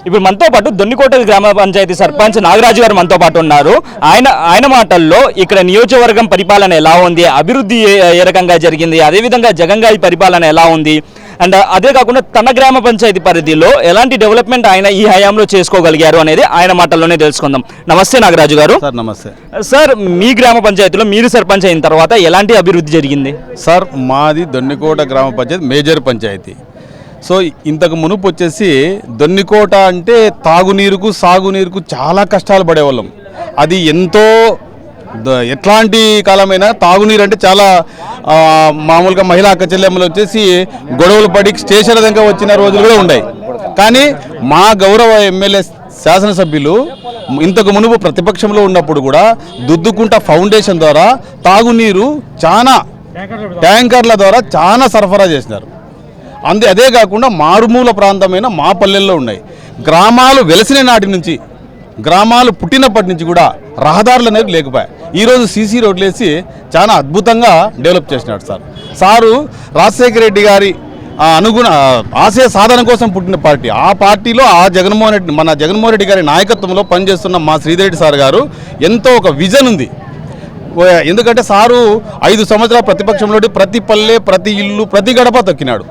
ఇప్పుడు మనతో పాటు దొన్నికోట గ్రామ పంచాయతీ సర్పంచ్ నాగరాజు గారు మనతో పాటు ఉన్నారు. ఆయన మాటల్లో ఇక్కడ నియోజకవర్గం పరిపాలన ఎలా ఉంది, అభివృద్ధి ఏ రకంగా జరిగింది, అదేవిధంగా జగన్ గారి పరిపాలన ఎలా ఉంది, అండ్ అదే కాకుండా తన గ్రామ పంచాయతీ పరిధిలో ఎలాంటి డెవలప్మెంట్ ఆయన ఈ హయాంలో చేసుకోగలిగారు అనేది ఆయన మాటల్లోనే తెలుసుకుందాం. నమస్తే నాగరాజు గారు. సార్ నమస్తే సార్. మీ గ్రామ పంచాయతీలో మీరు సర్పంచ్ అయిన తర్వాత ఎలాంటి అభివృద్ధి జరిగింది? సార్ మాది దొన్నికోట గ్రామ పంచాయతీ మేజర్ పంచాయతీ. సో ఇంతకు మునుపు వచ్చేసి దొన్నికోట అంటే తాగునీరుకు సాగునీరుకు చాలా కష్టాలు పడేవాళ్ళం. అది ఎంతో ఎట్లాంటి కాలమైనా తాగునీరు అంటే చాలా మామూలుగా మహిళా అక్క చెల్లెమ్మలు వచ్చేసి గొడవలు పడి స్టేషన్ దాకా వచ్చిన రోజులు కూడా ఉన్నాయి. కానీ మా గౌరవ ఎమ్మెల్యే శాసనసభ్యులు ఇంతకు మునుపు ప్రతిపక్షంలో ఉన్నప్పుడు కూడా దుద్దుకుంట ఫౌండేషన్ ద్వారా తాగునీరు చాలా ట్యాంకర్ల ద్వారా చాలా సరఫరా చేసినారు. అదే కాకుండా మారుమూల ప్రాంతమైన మా పల్లెల్లో ఉన్నాయి. గ్రామాలు వెలసిన నాటి నుంచి, గ్రామాలు పుట్టినప్పటి నుంచి కూడా రహదారులు అనేవి లేకపోయాయి. ఈరోజు సీసీ రోడ్లు వేసి చాలా అద్భుతంగా డెవలప్ చేసినాడు సారు. రాజశేఖర రెడ్డి గారి ఆశయ సాధన కోసం పుట్టిన పార్టీ. ఆ పార్టీలో మన జగన్మోహన్ రెడ్డి గారి నాయకత్వంలో పనిచేస్తున్న మా శ్రీధరెడ్డి సార్ గారు ఎంతో ఒక విజన్ ఉంది. ఎందుకంటే సారు 5 సంవత్సరాల ప్రతిపక్షంలో ప్రతి పల్లె, ప్రతి ఇల్లు, ప్రతి గడప తొక్కినాడు.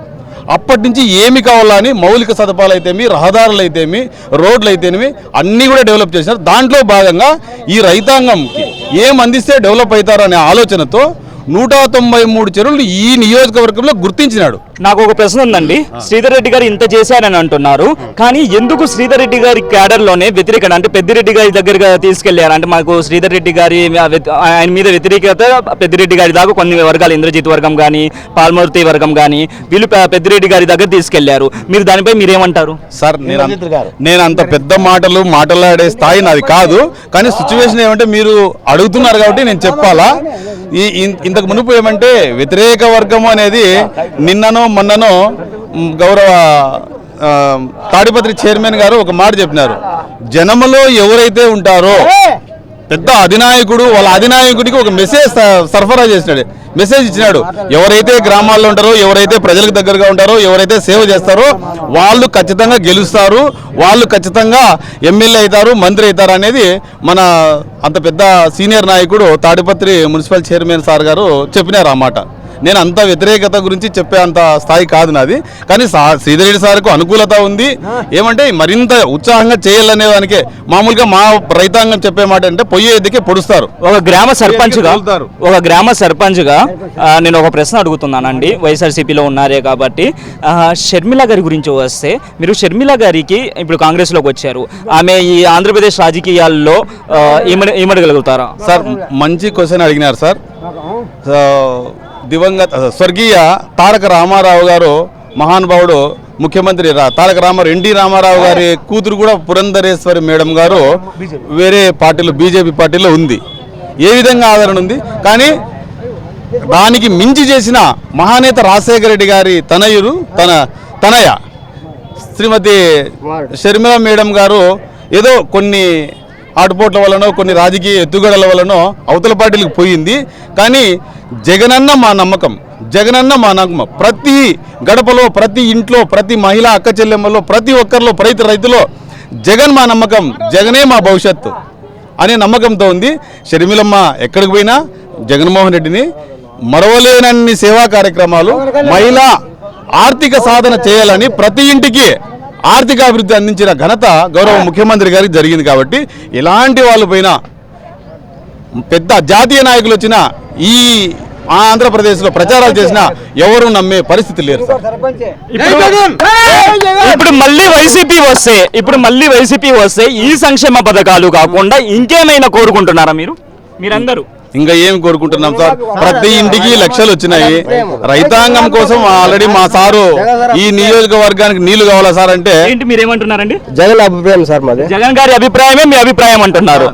అప్పటి నుంచి ఏమి కావాలని మౌలిక సదుపాయాలు అయితేమి, రహదారులు అయితేమి, రోడ్లు అయితేనేమి అన్నీ కూడా డెవలప్ చేసినారు. దాంట్లో భాగంగా ఈ రైతాంగంకి ఏం అందిస్తే డెవలప్ అవుతారు అనే ఆలోచనతో 193 చెరువులు ఈ నియోజకవర్గంలో గుర్తించినాడు. నాకు ఒక ప్రశ్న ఉందండి. శ్రీధర్ రెడ్డి గారు ఇంత చేశారని అంటున్నారు, కానీ ఎందుకు శ్రీధర్ రెడ్డి గారి క్యాడర్లోనే వ్యతిరేకత, అంటే పెద్దిరెడ్డి గారి దగ్గరగా తీసుకెళ్లారు? అంటే మాకు శ్రీధర్ రెడ్డి గారి ఆయన మీద వ్యతిరేకత పెద్దిరెడ్డి గారి దాకా కొన్ని వర్గాలు, ఇంద్రజిత్ వర్గం కానీ, పాల్మూర్తి వర్గం కానీ, వీళ్ళు పెద్దిరెడ్డి గారి దగ్గర తీసుకెళ్లారు. మీరు దానిపై మీరేమంటారు? సార్ నేను అంత పెద్ద మాటలు మాట్లాడే స్థాయి నాది కాదు. కానీ సిచ్యువేషన్ ఏమంటే మీరు అడుగుతున్నారు కాబట్టి నేను చెప్పాలా. ఇంతకు మునుపు ఏమంటే వ్యతిరేక వర్గం అనేది నిన్ననో మొన్ననో గౌరవ తాడిపత్రి చైర్మన్ గారు ఒక మాట చెప్పినారు. జనములో ఎవరైతే ఉంటారో పెద్ద అధినాయకుడు, వాళ్ళ అధినాయకుడికి ఒక మెసేజ్ సరఫరా చేసినాడు, మెసేజ్ ఇచ్చినాడు. ఎవరైతే గ్రామాల్లో ఉంటారో, ఎవరైతే ప్రజలకు దగ్గరగా ఉంటారో, ఎవరైతే సేవ చేస్తారో వాళ్ళు ఖచ్చితంగా గెలుస్తారు, వాళ్ళు ఖచ్చితంగా ఎమ్మెల్యే అవుతారు, మంత్రి అవుతారు అనేది మన అంత పెద్ద సీనియర్ నాయకుడు తాడిపత్రి మున్సిపల్ చైర్మన్ సార్ గారు చెప్పినారు ఆ మాట. నేను అంత వ్యతిరేకత గురించి చెప్పే అంత స్థాయి కాదు నాది. కానీ శ్రీధరెడ్డి సార్కు అనుకూలత ఉంది. ఏమంటే మరింత ఉత్సాహంగా చేయాలనే దానికే మామూలుగా మా రైతాంగం చెప్పే మాట అంటే పొయ్యి ఎద్దుకే పొడుస్తారు. ఒక గ్రామ సర్పంచ్గా నేను ఒక ప్రశ్న అడుగుతున్నానండి. వైఎస్ఆర్సీపీలో ఉన్నారే కాబట్టి షర్మిల గారి గురించి వస్తే, మీరు షర్మిల గారికి ఇప్పుడు కాంగ్రెస్లోకి వచ్చారు, ఆమె ఈ ఆంధ్రప్రదేశ్ రాజకీయాల్లో ఏమడగలుగుతారా? సార్ మంచి క్వశ్చన్ అడిగినారు సార్. దివంగత స్వర్గీయ తారక రామారావు గారు, మహానుభావుడు ముఖ్యమంత్రి తారక ఎన్టీ రామారావు గారి కూతురు కూడా పురంధరేశ్వరి మేడం గారు వేరే పార్టీలో, బీజేపీ పార్టీలో ఉంది. ఏ విధంగా ఆదరణ ఉంది. కానీ దానికి మించి చేసిన మహానేత రాజశేఖర రెడ్డి గారి తనయ శ్రీమతి షర్మిల మేడం గారు ఏదో కొన్ని ఆటుపోట్ల వలనో, కొన్ని రాజకీయ ఎత్తుగడల వలనో అవతల పార్టీలకు పోయింది. కానీ జగనన్న మా నమ్మకం, జగనన్న మా నమ్మకం. ప్రతి గడపలో, ప్రతి ఇంట్లో, ప్రతి మహిళా అక్క చెల్లెమ్మలో, ప్రతి ఒక్కరిలో, ప్రతి రైతులో జగన్ మా నమ్మకం, జగనే మా భవిష్యత్తు అనే నమ్మకంతో ఉంది. షర్మిలమ్మ ఎక్కడికి పోయినా జగన్మోహన్ రెడ్డిని మరవలేనన్ని సేవా కార్యక్రమాలు, మహిళా ఆర్థిక సాధన చేయాలని ప్రతి ఇంటికి ఆర్థిక అభివృద్ధి అందించిన ఘనత గౌరవ ముఖ్యమంత్రి గారికి జరిగింది. కాబట్టి ఇలాంటి వాళ్ళు పైన పెద్ద జాతీయ నాయకులు వచ్చిన ఈ ఆంధ్రప్రదేశ్లో ప్రచారాలు చేసినా ఎవరు నమ్మే పరిస్థితి లేరు. ఇప్పుడు మళ్ళీ వైసీపీ వస్తే ఈ సంక్షేమ పథకాలు కాకుండా ఇంకేమైనా కోరుకుంటున్నారా మీరందరూ? ఇంకా ఏం కోరుకుంటున్నాం సార్? ప్రతి ఇంటికి లక్షలు వచ్చినాయి. రైతాంగం కోసం ఆల్రెడీ మా సారు ఈ నియోజకవర్గానికి నీళ్లు కావాలా సార్ అంటే మీరేమంటున్నారండి? జగన్ అభిప్రాయం సార్, మాది జగన్ గారి అభిప్రాయమే మీ అభిప్రాయం అంటున్నారు.